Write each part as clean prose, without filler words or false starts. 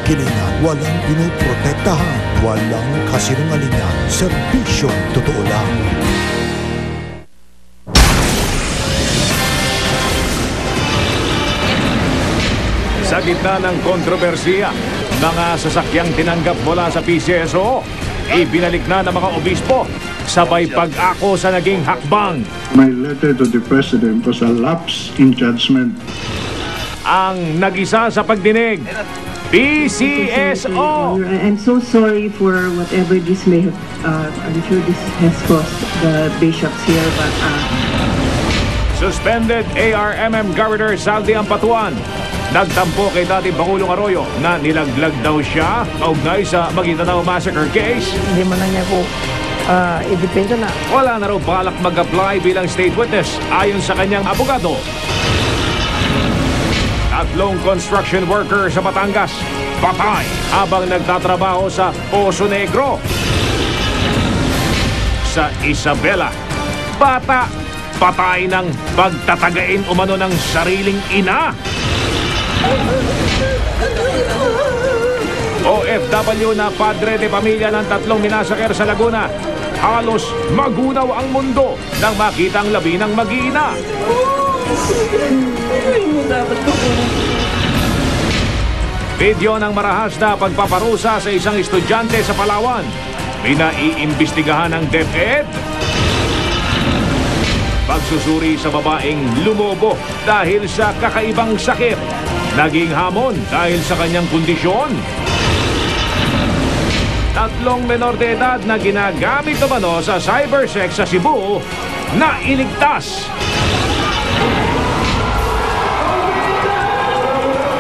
kilingan, walang pinoprotektahan, walang kasinungalingan, serbisyong totoo lang. Sa gitna ng kontrobersiya, mga sasakyang tinanggap mula sa PCSO, ibinalik na ng mga obispo, sabay pag-ako sa naging hakbang. My letter to the President was a lapse in judgment. Ang nag-isa sa pagdinig, PCSO! I'm so sorry for whatever this may have, I'm sure this has cost the bishops here, but... Suspended ARMM Governor Saldi Ampatuan nagtampo kay dating Pangulong Arroyo na nilaglag daw siya kaugnay sa Maguindanao Massacre case. Hindi man na niya po idepende na. Wala na raw balak mag-apply bilang state witness ayon sa kanyang abogado. Tatlong construction worker sa Batangas patay habang nagtatrabaho sa Poso Negro. Sa Isabela, bata patay ng pagtatagain umano ng sariling ina. OFW na padre de pamilya ng tatlong minasaker sa Laguna. Halos magunaw ang mundo nang makitang labi ng mag-iina. Video ng marahas na pagpaparusa sa isang estudyante sa Palawan. Pinaiimbestigahan ng DepEd. Pagsusuri sa babaeng lumobo dahil sa kakaibang sakit. Naging hamon dahil sa kanyang kondisyon. Tatlong menor de edad na ginagamit umano sa cybersex sa Cebu na iligtas.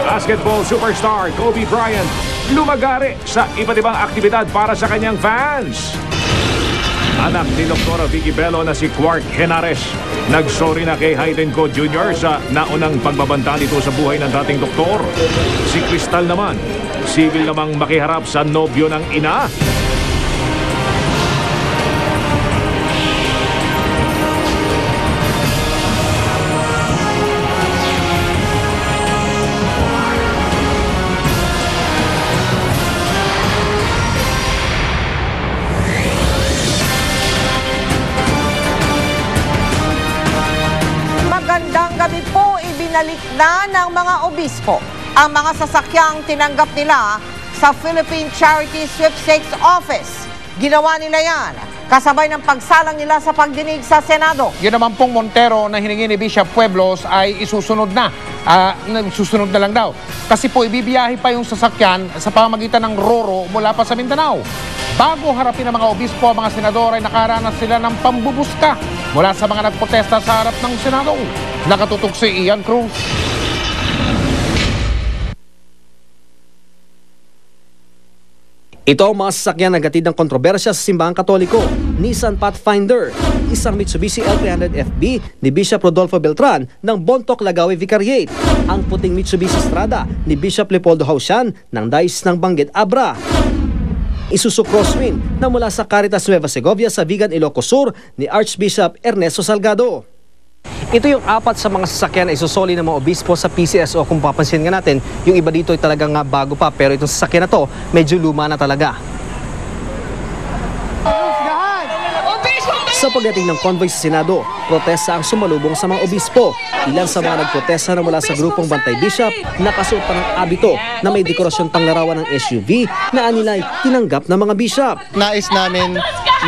Basketball superstar Kobe Bryant lumagari sa iba't ibang aktibidad para sa kanyang fans. Anak ni Dr. Vicky Bello na si Quark Henares nagsorry na kay Hayden Co. Jr. sa naunang pagbabanta nito sa buhay ng dating doktor. Si Crystal naman, sibil namang makiharap sa nobyo ng ina. Ibinalik na ng mga obispo ang mga sasakyang tinanggap nila sa Philippine Charity Sweepstakes Office. Ginawa nila yan kasabay ng pagsalang nila sa pagdinig sa Senado. Yun naman pong Montero na hiningi ni Bishop Pueblos ay isusunod na. Susunod na lang daw. Kasi po ibibiyahe pa yung sasakyan sa pamamagitan ng Roro mula pa sa Mindanao. Bago harapin ng mga obispo, mga senador ay nakaranas sila ng pambubuska mula sa mga nagprotesta sa harap ng Senado. Nakatutok si Ian Cruz. Ito ang mga sasakyan na gatid ng kontrobersya sa simbahang Katoliko. Nissan Pathfinder, isang Mitsubishi L300FB ni Bishop Rodolfo Beltran ng Bontoc, Lagawe Vicariate, ang puting Mitsubishi Strada ni Bishop Leopoldo Hausian ng Diocese ng Banguet Abra. Isuzu Crosswind na mula sa Caritas Nueva Segovia sa Vigan, Ilocos Sur ni Archbishop Ernesto Salgado. Ito yung apat sa mga sasakyan na isusoli ng mga obispo sa PCSO. Kung papansin nga natin, yung iba dito ay talagang bago pa, pero itong sasakyan na to, medyo luma na talaga. Sa pagdating ng convoy sa Senado, protesta ang sumalubong sa mga obispo. Ilan sa mga nagprotesta na mula sa grupong Bantay Bishop, nakasuot pa ng abito na may dekorasyon pang larawan ng SUV na anilay tinanggap ng mga bishop. Nais namin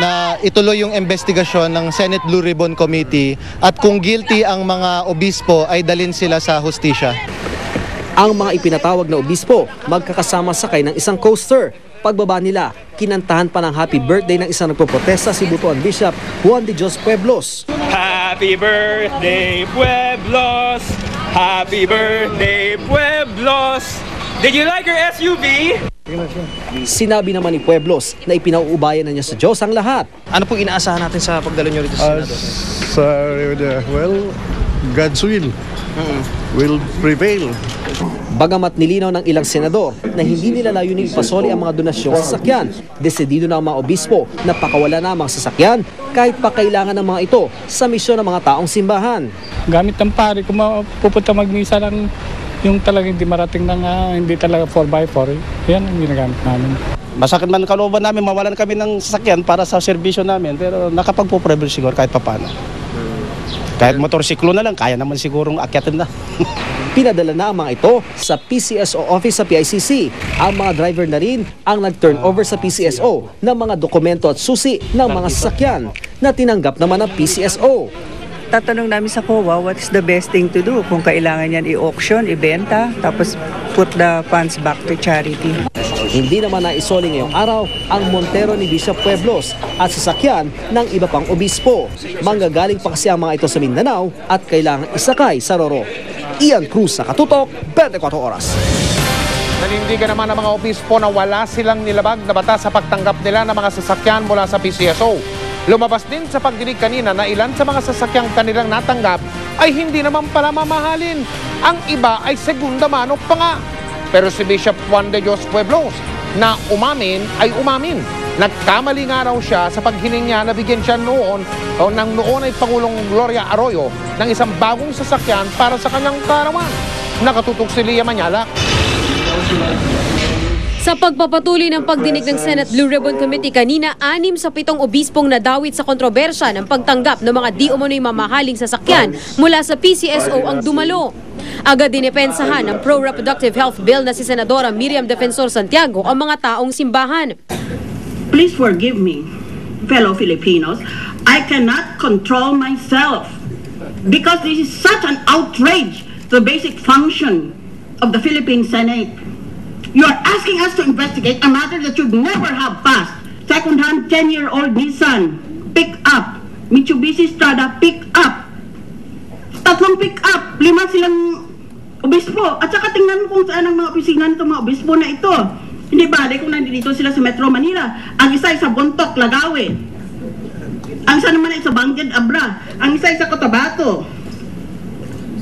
na ituloy yung investigasyon ng Senate Blue Ribbon Committee at kung guilty ang mga obispo ay dalhin sila sa hustisya. Ang mga ipinatawag na obispo magkakasama sakay ng isang coaster. Pagbaba nila, kinantahan pa ng happy birthday ng isang nagpoprotesta si Butuan Bishop Juan de Dios Pueblos. Happy birthday, Pueblos! Happy birthday, Pueblos! Did you like your SUV? Sinabi naman ni Pueblos na ipinauubayan na niya sa Diyos ang lahat. Ano po inaasahan natin sa pagdalo niyo rito sa Senado? Well, God's will will prevail. Bagamat nilinaw ng ilang senador na hindi nila layuning ipasoli ang mga donasyon sa sasakyan, desidido na ang mga obispo na pakawala na ang mga sasakyan kahit pa kailangan ng mga ito sa misyon ng mga taong simbahan. Gamit ng pare, kung pupunta magmisa ng Yung talagang hindi marating ng hindi talaga 4x4, yan ang ginagamit namin. Masakit man kalooban namin, mawalan kami ng sasakyan para sa serbisyo namin, pero nakapagpo-travel siguro kahit papano. Kahit motorsiklo na lang, kaya naman sigurong akyatin na. Pinadala na ang mga ito sa PCSO office sa PICC. Ang mga driver na rin ang nag-turn over sa PCSO ng mga dokumento at susi ng mga sasakyan na tinanggap naman ng PCSO. Tatanong namin sa COA, what is the best thing to do? Kung kailangan yan i-auction, ibenta, tapos put the funds back to charity. Hindi naman naisoli ngayong araw ang Montero ni Bishop Pueblos at sasakyan ng iba pang obispo. Manggagaling pa kasi ang mga ito sa Mindanao at kailangan isakay sa Roro. Ian Cruz sa Katutok, 24 Oras. Nanindigan naman ng mga obispo na wala silang nilabag na batas sa pagtanggap nila ng mga sasakyan mula sa PCSO. Lumabas din sa pagdinig kanina na ilan sa mga sasakyang kanilang natanggap ay hindi naman pala mamahalin. Ang iba ay segunda mano pa nga. Pero si Bishop Juan de Dios Pueblos na umamin ay umamin. Nagkamali nga raw siya sa paghiling niya na bigyan siya noon o nang noon ay Pangulong Gloria Arroyo ng isang bagong sasakyan para sa kanyang karawan. Nakatutok si Lia Manyala. Sa pagpapatuloy ng pagdinig ng Senate Blue Ribbon Committee kanina, 6 sa 7 obispong nadawit sa kontrobersya ng pagtanggap ng mga di umano'y mamahaling sasakyan mula sa PCSO ang dumalo. Agad dinepensahan ng pro-reproductive health bill na si Senadora Miriam Defensor Santiago ang mga taong simbahan. Please forgive me, fellow Filipinos. I cannot control myself because this is such an outrage to the basic function of the Philippine Senate. You are asking us to investigate a matter that should never have passed. Second-hand 10-year-old Nissan, pick up. Mitsubishi Strada, pick up. 3 pick up, 5 silang obispo. At saka tingnan mo kung saan ang mga opisina nito mga obispo na ito. Hindi ba, kung nandito sila sa Metro Manila. Ang isa ay sa Bontoc, Lagawe. Ang isa naman ay sa Bangged, Abra. Ang isa ay sa Cotabato.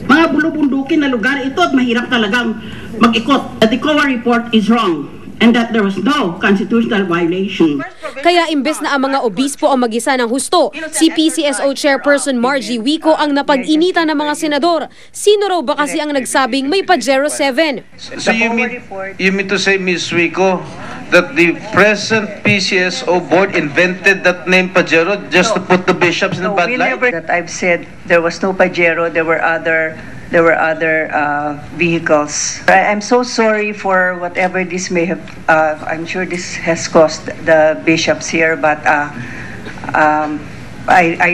Mga bulubundukin na lugar ito at mahirap talagang mag-ikot. That the COA report is wrong and that there was no constitutional violation. Kaya imbes na ang mga obispo ang mag-isa ng husto, si PCSO Chairperson Margie Wico ang napag-initan ng mga senador. Sino raw ba kasi ang nagsabing may Pajero 7? So you mean to say, Ms. Wico, that the present PCSO board invented that name Pajero just to put the bishops in a bad light? That I've said there was no Pajero, there were other vehicles. I'm so sorry for whatever this may have, I'm sure this has cost the bishops here, but I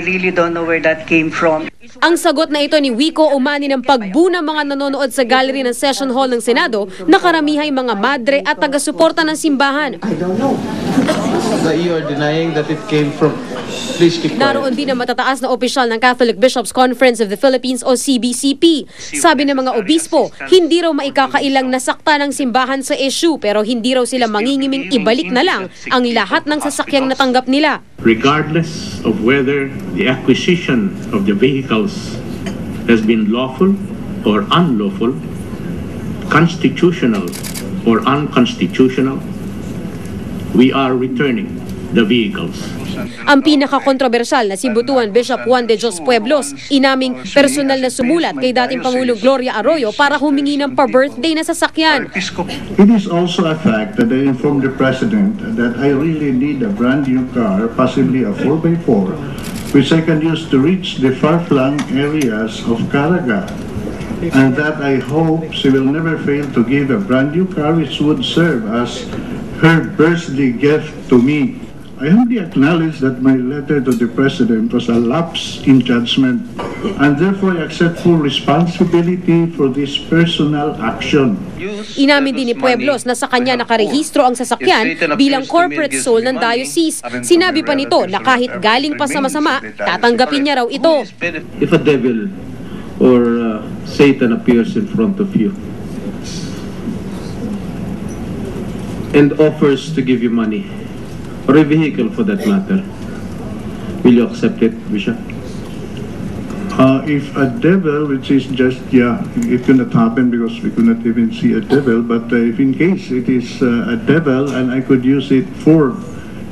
really don't know where that came from. Ang sagot na ito ni Wico umani ng pagbu ng mga nanonood sa gallery ng Session Hall ng Senado na karamihay mga madre at taga-suporta ng simbahan. I don't know. You are denying that it came from... Please keep quiet. Naroon din ang matataas na opisyal ng Catholic Bishops Conference of the Philippines o CBCP. Sabi ng mga obispo, hindi raw maikakailang nasakta ng simbahan sa issue pero hindi raw sila mangingiming ibalik na lang ang lahat ng sasakyang natanggap nila. Regardless of whether the acquisition of the vehicles has been lawful or unlawful, constitutional or unconstitutional, we are returning the vehicles. Ang pinaka-kontrobersyal na si Butuan Bishop Juan de Dios Pueblos, inaming personal na sumulat kay dating Pangulong Gloria Arroyo para humingi ng pa-birthday na sasakyan. It is also a fact that I informed the President that I really need a brand new car, possibly a 4x4, which I can use to reach the far-flung areas of Caraga. And that I hope she will never fail to give a brand new car which would serve as her birthday gift to me. I humbly acknowledge that my letter to the President was a lapse in judgment, and therefore I accept full responsibility for this personal action. Inamin din ni Pueblos na sa kanya nakarehistro ang sasakyan bilang corporate soul ng diocese. Sinabi pa nito na kahit galing pa sa masama, tatanggapin niya raw ito. If a devil or Satan appears in front of you and offers to give you money, or a vehicle for that matter, will you accept it, Bishop? If a devil, which is just, it could not happen because we could not even see a devil, but if in case it is a devil and I could use it for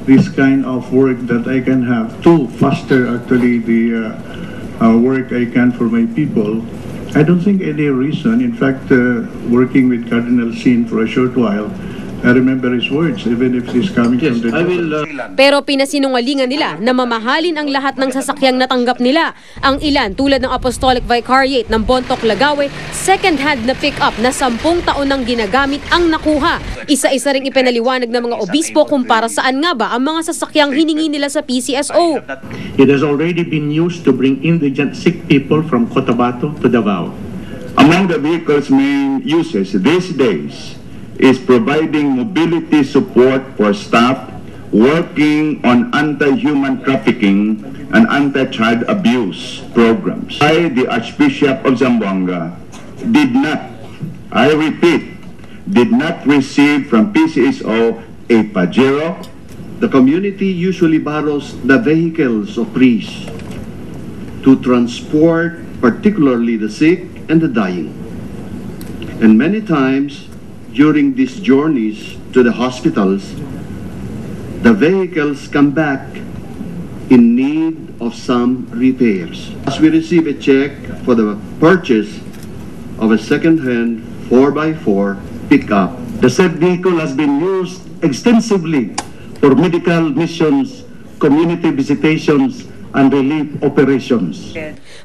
this kind of work that I can have to foster actually the work I can for my people, I don't think any reason. In fact, working with Cardinal Sin for a short while, I remember his words, even if he's coming from the... Pero pinasinungalingan nila na mamahalin ang lahat ng sasakyang natanggap nila. Ang ilan tulad ng Apostolic Vicariate ng Bontoc, Lagawe, second-hand na pick-up na 10 taon nang ginagamit ang nakuha. Isa-isa ring ipinaliwanag ng mga obispo kung para saan nga ba ang mga sasakyang hiningi nila sa PCSO. It has already been used to bring indigent sick people from Cotabato to Davao. Among the vehicle's main uses these days is providing mobility support for staff working on anti-human trafficking and anti-child abuse programs. The Archbishop of Zamboanga did not, I repeat, did not receive from PCSO a Pajero. The community usually borrows the vehicles of priests to transport particularly the sick and the dying. And many times, during these journeys to the hospitals, the vehicles come back in need of some repairs. As we receive a check for the purchase of a second-hand 4x4 pickup, the said vehicle has been used extensively for medical missions, community visitations, and relief operations.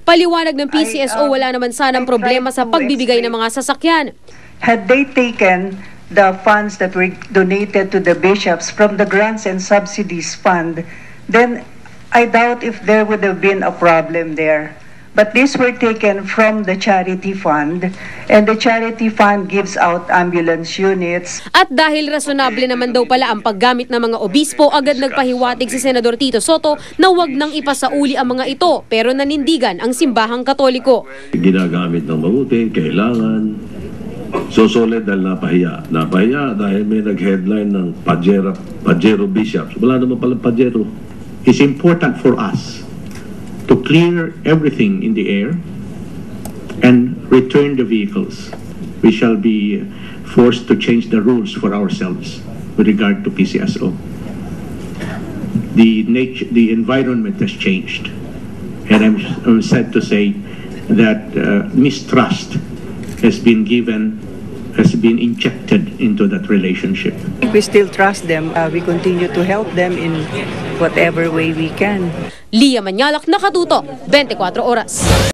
Paliwanag ng PCSO, wala naman sanang problema sa pagbibigay ng mga sasakyan. Had they taken the funds that were donated to the bishops from the grants and subsidies fund, then I doubt if there would have been a problem there. But these were taken from the charity fund, and the charity fund gives out ambulance units. At dahil rasyonable naman daw pala ang paggamit ng mga obispo, agad nagpahiwatig si Senador Tito Sotto na wag nang ipasauli ang mga ito, pero nanindigan ang simbahang Katoliko. Ginagamit ng mabuti, kailangan. So solid dahil napahiya. Napahiya dahil may nag-headline ng Pajero Bishops. Wala naman pala Pajero. It's important for us to clear everything in the air and return the vehicles. We shall be forced to change the rules for ourselves with regard to PCSO. The environment has changed. And I'm sad to say that mistrust has been injected into that relationship. We still trust them. We continue to help them in whatever way we can. Lia Manyalak, Nakatuto, 24 Oras.